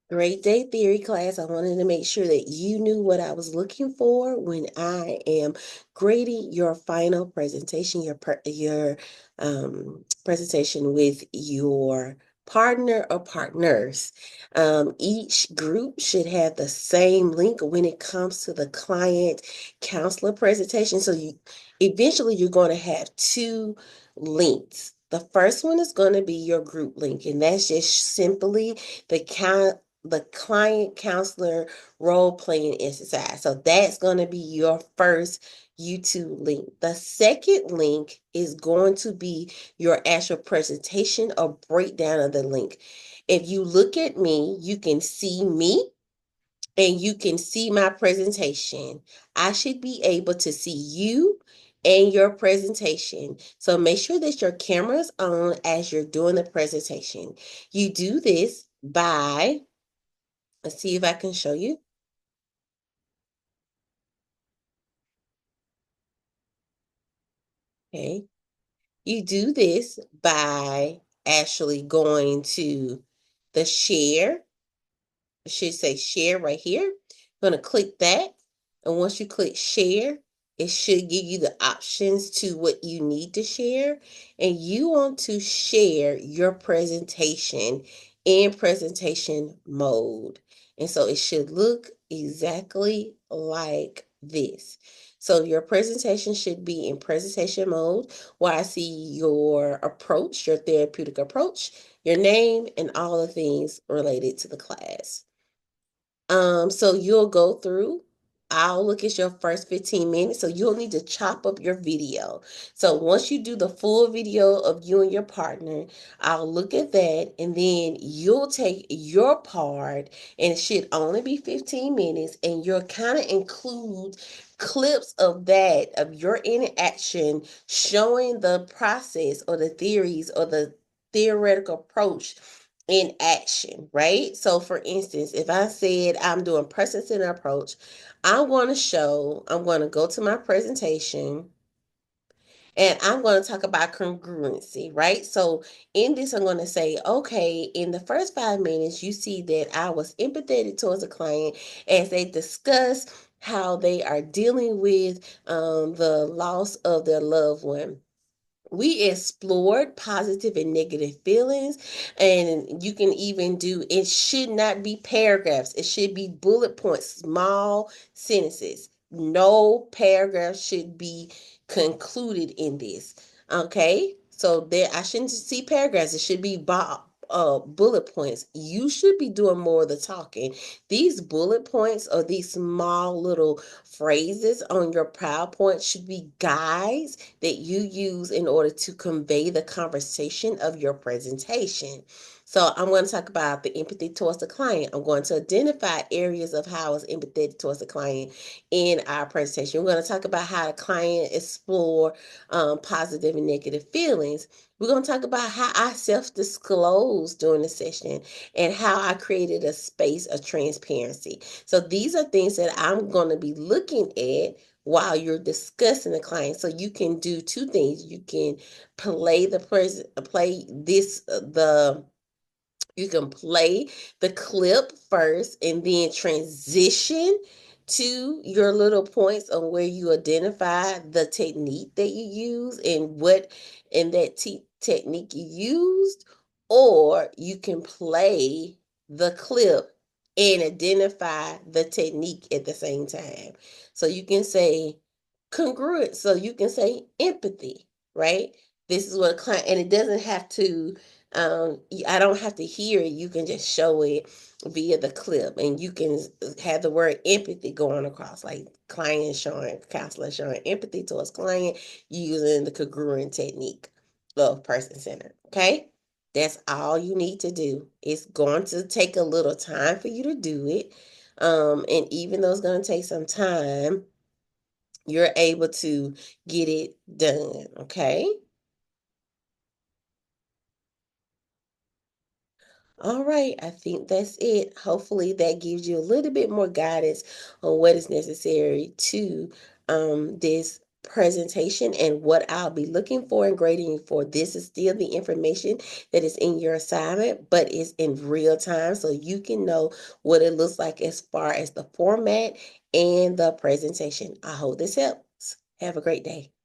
Great day theory class. I wanted to make sure that you knew what I was looking for when I am grading your final presentation, your presentation with your partner or partners. Each group should have the same link when it comes to the client counselor presentation. So eventually you're going to have two links. The first one is going to be your group link, and that's just simply the client counselor role playing exercise. So that's going to be your first YouTube link. The second link is going to be your actual presentation or breakdown of the link. If you look at me, you can see me and you can see my presentation. I should be able to see you and your presentation. So make sure that your camera is on as you're doing the presentation. You do this by, let's see if I can show you. Okay. You do this by actually going to the share. It should say share right here. I'm going to click that. And once you click share, it should give you the options to what you need to share. And you want to share your presentation in presentation mode. And so it should look exactly like this. So your presentation should be in presentation mode where I see your approach, your therapeutic approach, your name, and all the things related to the class. So you'll go through. I'll look at your first 15 minutes. So you'll need to chop up your video. So once you do the full video of you and your partner, I'll look at that and then you'll take your part and it should only be 15 minutes and you'll kind of include clips of that, of your interaction, showing the process or the theories or the theoretical approach in action, right? So for instance, if I said I'm doing person centered approach, I'm going to go to my presentation and I'm going to talk about congruency, right? So in this, I'm going to say, okay, in the first 5 minutes, you see that I was empathetic towards a client as they discuss how they are dealing with the loss of their loved one. We explored positive and negative feelings, and you can even do, it should not be paragraphs, it should be bullet points, small sentences. No paragraph should be concluded in this. Okay, so there, I shouldn't see paragraphs, it should be bullet points. You should be doing more of the talking. These bullet points or these small little phrases on your PowerPoint should be guides that you use in order to convey the conversation of your presentation. So I'm going to talk about the empathy towards the client. I'm going to identify areas of how I was empathetic towards the client in our presentation. We're going to talk about how the client explore positive and negative feelings. We're going to talk about how I self-disclosed during the session and how I created a space of transparency. So these are things that I'm going to be looking at while you're discussing the client. So you can do two things. You can play this the you can play the clip first and then transition to your little points on where you identify the technique that you use and what in that technique you used, or you can play the clip and identify the technique at the same time. So you can say congruent, so you can say empathy, right? This is what a client, and it doesn't have to I don't have to hear it. You can just show it via the clip, and you can have the word empathy going across, like client showing, counselor showing empathy towards client using the congruent technique of person centered. Okay, that's all you need to do. It's going to take a little time for you to do it, and even though it's going to take some time, you're able to get it done. Okay. All right, I think that's it. Hopefully, that gives you a little bit more guidance on what is necessary to this presentation and what I'll be looking for and grading you for. This is still the information that is in your assignment, but it's in real time so you can know what it looks like as far as the format and the presentation. I hope this helps. Have a great day.